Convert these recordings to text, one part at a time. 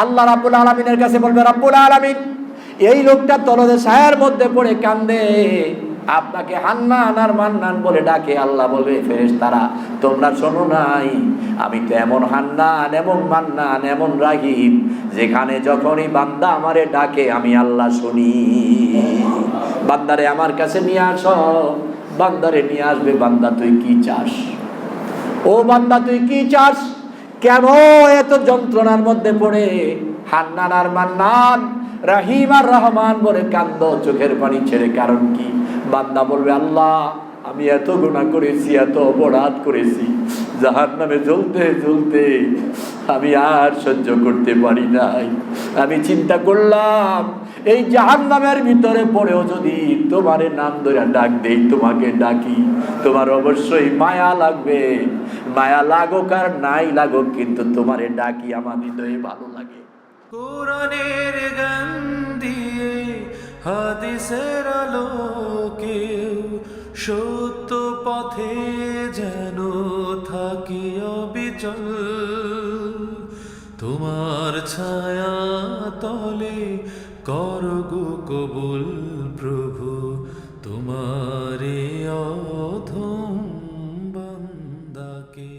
আল্লাহ রাব্বুল আলামিনের কাছে বলবে, রাব্বুল আলামিন এই লোকটা তলদে ছায়ার মধ্যে পড়ে কান্দে, আপনাকে হান্নান আর মান্নান বলে ডাকে। আল্লাহ বলবে, ফেরেশতারা তোমরা শোনো নাই, আমি তো এমন হান্নান, এমন মান্নান, এমন রাহিম, যেখানে যখনই বান্দা আমারে ডাকে আমি আল্লাহ শুনি। বান্দারে আমার কাছে নিয়ে আসো। বান্দারে নিয়ে আসবে। বান্দা তুই কি চাস? ও বান্দা তুই কি চাস? কেন এত যন্ত্রণার মধ্যে পড়ে হান্নান আর মান্নান, রাহিম আর রহমান বলে কান্দ, চোখের পানি ছেড়ে? কারণ কি? বান্দা বলবে, আল্লাহ আমি এত গুনাহ করেছি, এত অপরাধ করেছি, জাহান্নামে জ্বলতে জ্বলতে আমি আর সহ্য করতে পারি নাই। আমি চিন্তা করলাম এই জাহান্নামের ভিতরে পড়েও যদি তোমারে নাম ধরে ডাক দেই, তোমাকে ডাকি, তোমার অবশ্যই মায়া লাগবে। মায়া লাগুক আর নাই লাগুক, কিন্তু তোমারে ডাকি আমার হৃদয়ে ভালো লাগে। কোরআনের গান দিয়ে হাদিসের আলোকে সত্য পথে যেন থাকি অবিচল, তোমার ছায়া তলে করগো কবুল প্রভু, তোমারে অধম বান্দাকে।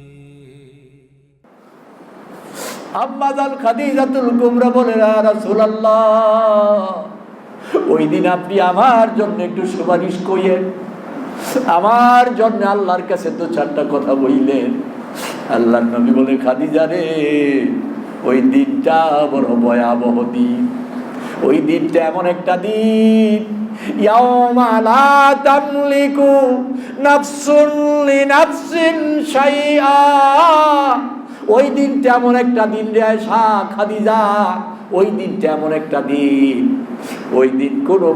আম্মা জান খাদিজাতুল কুবরা বলে, ইয়া রাসূলুল্লাহ ওই দিন আপনি আমার জন্য একটু সুপারিশ করিয়েন, আমার জন্য আল্লাহর কাছে তো চারটা কথা বললেন। আল্লাহর নবী বলে, খাদিজা রে, ওই দিনটা বড় ভয়াবহ দিন। ওই দিনটা এমন একটা দিন, ইয়াউমা লা তামলিকু নাফসুন লিনাফসিন শাইআ। ওই দিনটা এমন একটা দিন রে আয়েশা, খাদিজা, ওই দিনটা এমন একটা দিন, ওই দিন কোনো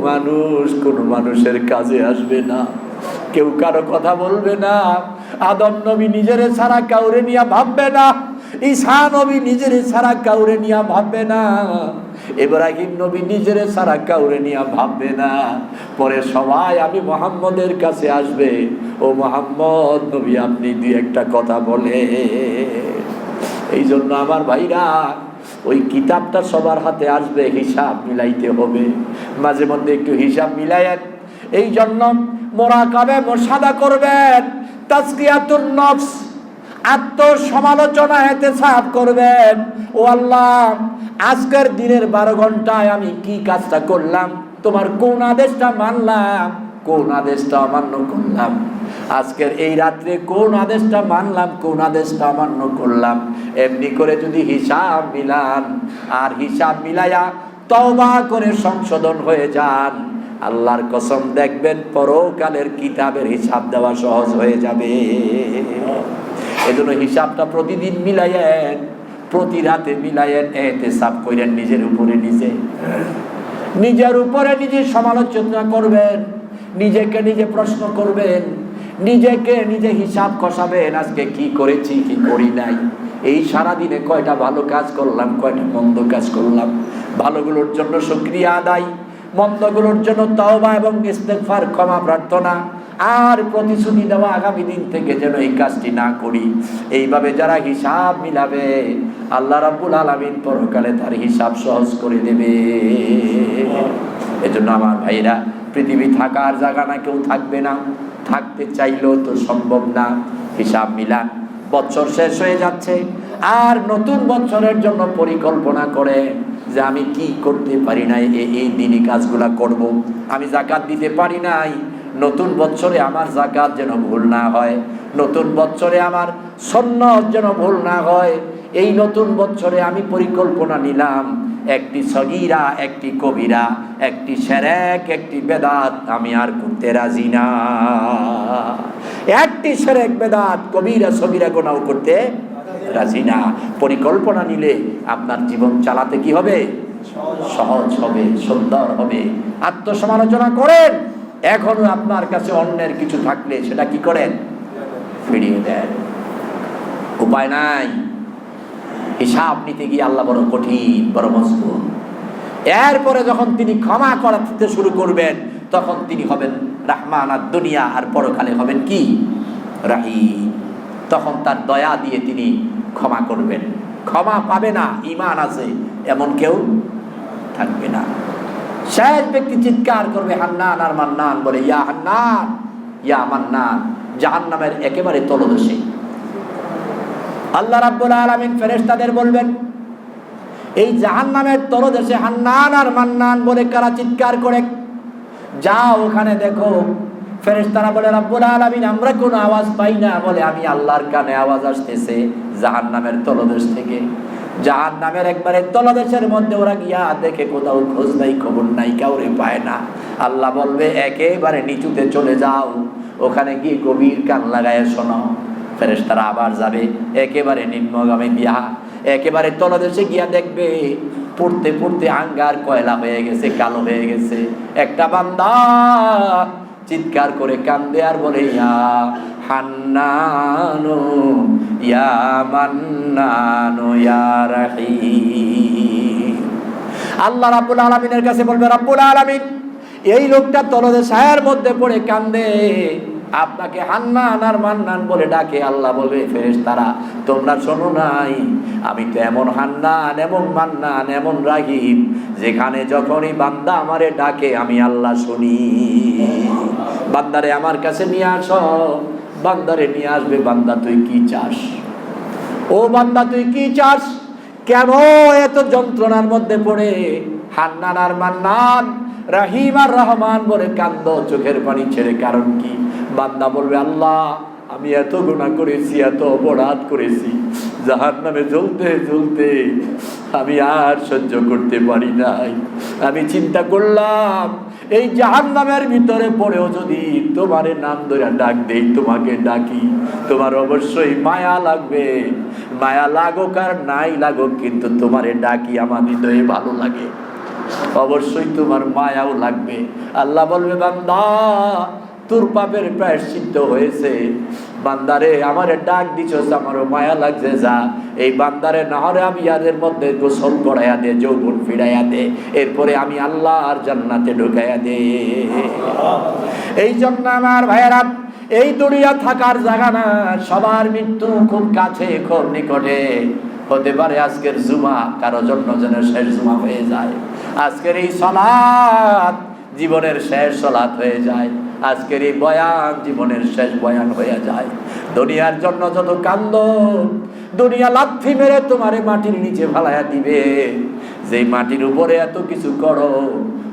মানুষের কাজে আসবে না, কেউ কারো কথা বলবে না। আদম নবী নিজেরে ছাড়া কাউরে নিয়ে ভাববে না, ঈসা নবী নিজেরে ছাড়া কাউরে নিয়ে ভাববে না, ইব্রাহিম নবী নিজেরে ছাড়া কাউরে নিয়ে ভাববে না। পরে সবাই আমি মুহাম্মদের কাছে আসবে, ও মুহাম্মদ নবী আপনি দুই একটা কথা বলে। এই জন্য আমার ভাইরা, ওই কিতাবটা সবার হাতে আসবে, হিসাব মিলাইতে হবে। মাঝে মধ্যে একটু হিসাব মিলায়েন। এই জন্য মোরাকাবে মুশাহাদা করবেন, তাজকিয়াতুন নফস, আত্মসমালোচনা ইহতিসাব করবেন। ও আল্লাহ, আজকের দিনের 12 ঘন্টায় আমি কি কাজটা করলাম, তোমার কোন আদেশটা মানলাম, কোন আদেশটা অমান্য করলাম, আজকের এই রাত্রে কোন আদেশটা মানলাম, কোন আদেশটা অমান্য করলাম। এমনি করে যদি হিসাব মিলান, আর হিসাব মিলাইয়া তওবা করে সংশোধন হয়ে যান, আল্লাহর কসম দেখবেন পরকালের কিতাবের হিসাব দেওয়া সহজ হয়ে যাবে। এজন্য হিসাবটা প্রতিদিন মিলাইয়েন, প্রতি রাতে মিলাইয়েন, ইহতিসাব করেন নিজের উপরে নিজে সমালোচনা করবেন, নিজেকে নিজে প্রশ্ন করবেন, নিজেকে নিজে হিসাব কষাবেন, আজকে কি করেছি কি করি নাই, এই সারাদিনে কয়টা ভালো কাজ করলাম, কয়টা মন্দ কাজ করলাম। ভালোগুলোর জন্য শুকরিয়া আদায়, মন্দগুলোর জন্য তওবা এবং ইস্তেগফার, ক্ষমা প্রার্থনা, আর প্রতিশ্রুতি দেওয়া আগামী দিন থেকে যেন এই কাজটি না করি। এইভাবে যারা হিসাব মিলাবে, আল্লাহ রাব্বুল আলামিন পরকালে তার হিসাব সহজ করে দেবে। এজন্য আমার ভাইরা, পৃথিবী থাকার জায়গা না, কেউ থাকবে না, থাকতে চাইলেও তো সম্ভব না। হিসাব মিলান। বছর শেষ হয়ে যাচ্ছে, আর নতুন বছরের জন্য পরিকল্পনা করে যে আমি কি করতে পারি নাই, এই দিনই কাজগুলা করব। আমি যাকাত দিতে পারি নাই, নতুন বছরে আমার যাকাত যেন ভুল না হয়, নতুন বছরে আমার সুন্নত যেন ভুল না হয়। এই নতুন বছরে আমি পরিকল্পনা নিলাম, একটি সগীরা, একটি কবিরা, একটি শিরক, একটি বেদাত আমি আর করতে রাজি না। একটি শিরক, বেদাত, কবিরা, সগীরা গুনাহ করতে রাজি না। পরিকল্পনা নিলে আপনার জীবন চালাতে কি হবে? সহজ হবে, সুন্দর হবে। আত্মসমালোচনা করেন। এখনো আপনার কাছে অন্যের কিছু থাকলে সেটা কি করেন? ফিরিয়ে দেন। উপায় নাই। হিসাব নিতে গিয়ে আল্লাহ বড় কঠিন, বড় মজবুত। এরপরে যখন তিনি ক্ষমা করতে শুরু করবেন, তখন তিনি হবেন রাহমান, আর দুনিয়া আর পরকালে হবেন কি? রাহিম। তখন তার দয়া দিয়ে তিনি ক্ষমা করবেন। ক্ষমা পাবে না, ঈমান আছে এমন কেউ থাকবে না। শেষ ব্যক্তি চিৎকার করবে হান্নান আর মান্নান বলে, ইয়া হান্নান ইয়া মান্নান, জাহান্নামের একেবারে তলদেশে। আল্লাহ রাব্বুল আলামিন ফেরেশতাদের বলবেন, এই জাহান্নামের তলদেশে হান্নান আর মান্নান বলে কারা চিৎকার করে, যাও ওখানে দেখো। ফেরেশতারা বলে, রাব্বুল আলামিন আমরা কোনো আওয়াজ পাই না। বলে, আমি আল্লাহর কানে আওয়াজ আসতেছে জাহান্নামের তলদেশ থেকে। জাহান্নামের একবারে তলদেশের মধ্যে ওরা গিয়া দেখে কোথাও খোঁজ নাই, খবর নাই, কাউরে পায় না। আল্লাহ বলবে, একেবারে নিচুতে চলে যাও, ওখানে গিয়ে গভীর কান লাগায় শোনো। ফেরেশতারা আবার যাবে একেবারে নিম্নগামী দিয়া, একেবারে তলদেশে গিয়া দেখবে পড়তে পড়তে আঙ্গার কয়লা হয়ে গেছে, কালো হয়ে গেছে। একটা বান্দা চিৎকার করে কান্দে আর বলে, ইয়া হান্নানু ইয়া মান্নানু ইয়া রাহিম। আল্লাহ রাব্বুল আলামিনের কাছে বলবে, রাব্বুল আলামিন এই লোকটা তলদেশের মধ্যে পড়ে কান্দে, আপনাকে হান্নান আর মান্নান বলে ডাকে। আল্লাহ বলবে, ফেরেশতারা তোমরা শোনো নাই, আমি তো এমন হান্নান, এমন মান্নান, এমন রাহিম, যেখানে যখনই বান্দা আমারে ডাকে আমি আল্লাহ শুনি। বান্দারে আমার কাছে নিয়ে আসো। বান্দারে নিয়ে আসবে। বান্দা তুই কি চাস? ও বান্দা তুই কি চাস? কেন এত যন্ত্রণার মধ্যে পড়ে হান্নান আর মান্নান, রাহিম আর রহমান বলে কান্দ চোখের পানি ছেড়ে? কারণ কি? বান্দা বলবে, আল্লাহ আমি এত গুনাহ করেছি, এত অপরাধ করেছি, জাহান্নামে জ্বলতে জ্বলতে আমি আর সহ্য করতে পারি নাই। আমি চিন্তা করলাম এই জাহান্নামের ভিতরে পড়েও যদি তোমারে নাম ধরে ডাক দেই, তোমাকে ডাকি, তোমার অবশ্যই মায়া লাগবে। মায়া লাগুক আর নাই লাগুক, কিন্তু তোমারে ডাকি আমার হৃদয়ে ভালো লাগে, অবশ্যই তোমার মায়াও লাগবে। আল্লাহ বলবে, বান্দা তোর পাপের প্রায়শ্চিত্ত হয়েছে। বান্দারে আমারে ডাক দিছস, আমারও মায়া লাগছে, যা এই বান্দারে নহরে আমি ইয়াদের মধ্যে গোসল করাইয়া দে, যৌবন ফিরাইয়া দে, এরপরে আমি আল্লাহর জান্নাতে ঢুকাইয়া দে। এই জন্য আমার ভাইয়েরা, এই দুনিয়া থাকার জায়গা না, সবার মৃত্যু খুব কাছে, খুব নিকটে। হতে পারে আজকের জুমা কারো জন্য যেন শেষ জুমা হয়ে যায়, আজকের এই সালাত জীবনের শেষ সালাত হয়ে যায়, আজকের এই বয়ান জীবনের শেষ বয়ান হয়ে যায়। দুনিয়ার জন্য যত কান্দ, দুনিয়া লাথি মেরে তোমারে মাটির নিচে ফালাইয়া দিবে। যেই মাটির উপরে এত কিছু করো,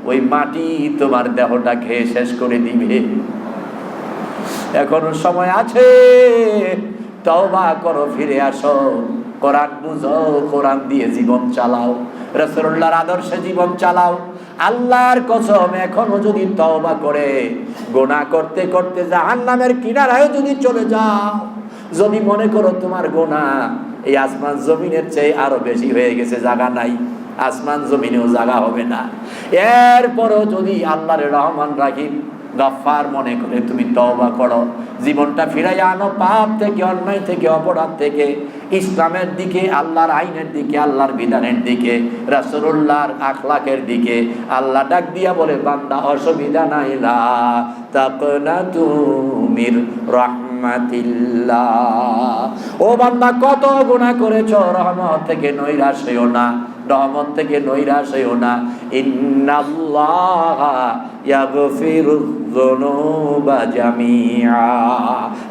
ওই মাটি তোমার দেহটা খেয়ে শেষ করে দিবে। এখনো সময় আছে, তওবা করো, ফিরে আসো, কোরআন বুঝো, কোরআন দিয়ে জীবন চালাও, রাসূলুল্লাহর আদর্শে জীবন চালাও। আল্লাহর কসম, এখনো যদি তওবা করে গুনাহ করতে করতে জাহান্নামের কিনারায় যদি চলে যাও, যদি মনে করো তোমার গুনাহ এই আসমান জমিনের চেয়ে আরো বেশি হয়ে গেছে, জায়গা নাই, আসমান জমিনেও জায়গা হবে না, এরপরও যদি আল্লাহর রহমান রাহিম গফফার মনে করে তুমি তওবা করো, জীবনটা ফিরাইয়া আনো পাপ থেকে, অন্যায় থেকে, অপরাধ থেকে, ইসলামের দিকে, আল্লাহর আইনের দিকে, আল্লাহর বিধানের দিকে, রাসূলুল্লাহর আখলাকের দিকে। আল্লাহ ডাক দিয়া বলে, বান্দা অসুবিধা নাই, লা তাকনাতু মির রাহমাতিল্লাহ। ও বান্দা, কত গুনাহ করেছো, রহমত থেকে নৈরাশ হইও না, রহমত থেকে নৈরাশ হইও না। ইন্নাল্লাহা ইয়াগফিরুয যুনুবা জামিআ।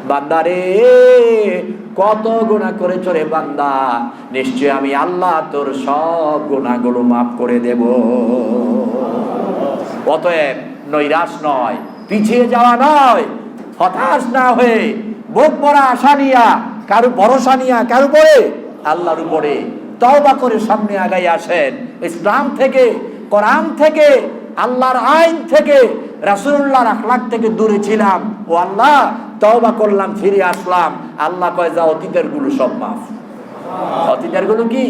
বান্দারে কত গুনাহ করেছো রে বান্দা, নিশ্চয় আমি আল্লাহ তোর সব গুনাহগুলো মাফ করে দেব। অতএব নৈরাশ নয়, পিছিয়ে যাওয়া নয়, হতাশ না হয়ে বুক ভরা আশা নিয়া, কারো ভরসা নিয়া, কার উপরে? আল্লাহর উপরে। তওবা করে সামনে আগাই আসেন। ইসলাম থেকে, কোরআন থেকে, আল্লাহর আইন থেকে, রাসূলুল্লাহর আখলাক থেকে দূরে ছিলাম, ও আল্লাহ তওবা করলাম, ফিরে আসলাম। আল্লাহ কয়, যা অতীতের গুলো সব মাফ। অতীতের গুলো কি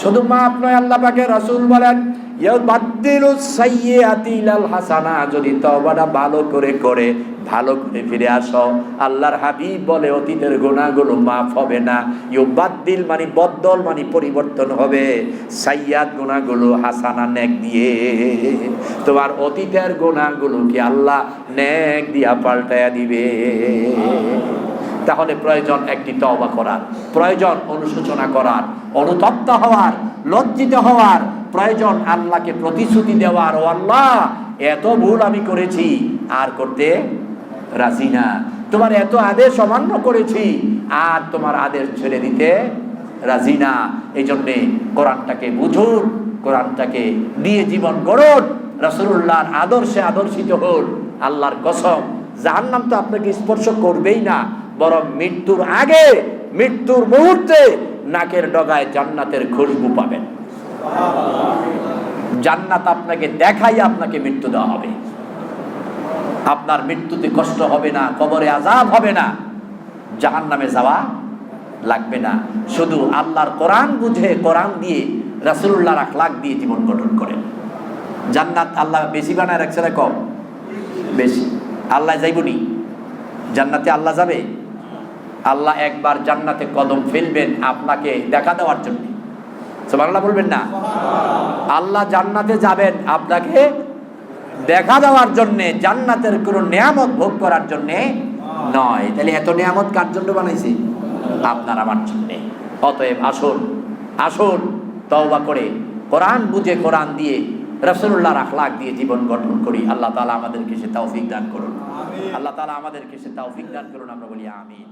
শুধু মাফ নয়, আল্লাহ পাকের রাসূল বলেন, ইয়াবাদদিলুস সাইয়্যাতি ইলাল হাসানা। যদি তওবাটা ভালো করে করে ভালো করে ফিরে আসো, আল্লাহর হাবিব বলে অতীতের গুনাহগুলো মাফ হবে না। ইউবাদদিল মানে বদল, মানে পরিবর্তন হবে। সাইয়্যাত গুনাহগুলো হাসানা, নেক দিয়ে। তোমার অতীতের গুনাহগুলো কি আল্লাহ নেক দিয়া পাল্টায়া দিবে। তাহলে প্রয়োজন একটি তওবা করার, প্রয়োজন অনুশোচনা করার, অনুতপ্ত হওয়ার, লজ্জিত হওয়ার, প্রয়োজন আল্লাহকে প্রতিশ্রুতি দেওয়ার, ও আল্লাহ এত ভুল আমি করেছি আর করতে রাজি না, তোমার এত আদেশ অমান্য করেছি আর তোমার আদেশ ছেড়ে দিতে রাজি না। এই জন্যে কোরআনটাকে বুঝুন, কোরআনটাকে দিয়ে জীবন গড়ুন, রাসূলুল্লাহর আদর্শে আদর্শিত হন। আল্লাহর কসম, জাহান্নাম তো আপনাকে স্পর্শ করবেই না, বরং মৃত্যুর আগে, মৃত্যুর মুহূর্তে নাকের ডগায় জান্নাতের খুশবু পাবেন। জান্নাত আপনাকে দেখাই আপনাকে মৃত্যু দেওয়া হবে। আপনার মৃত্যুতে কষ্ট হবে না, কবরে আযাব হবে না, জাহান্নামে যাওয়া লাগবে না। শুধু আল্লাহর কোরআন বুঝে, কোরআন দিয়ে, রাসূলুল্লাহর আখলাক দিয়ে জীবন গঠন করেন। জান্নাত আল্লাহ বেশি বানায় রাখছে না কম? বেশি। আল্লাহ যাইবনি জান্নাতে? আল্লাহ যাবে? আল্লাহ একবার জান্নাতে কদম ফেলবেন আপনাকে দেখা দেওয়ার জন্য। সুবহানাল্লাহ বলবেন না? আল্লাহ জান্নাতে যাবেন আপনাকে দেখা দেওয়ার জন্যে, জান্নাতের কোনো নিয়ামত ভোগ করার জন্যে নয়। তাহলে এত নিয়ামত কার জন্য বানাইছে? আপনার আমার জন্যে। অতএব আসুন, আসুন তওবা করে, কোরআন বুঝে, কোরআন দিয়ে, রাসূলুল্লাহর আখলাক দিয়ে জীবন গঠন করি। আল্লাহ তাআলা আমাদেরকে সে তৌফিক দান করুন। আল্লাহ তাআলা আমাদেরকে সে তৌফিক দান করুন। আমরা বলি আমিন।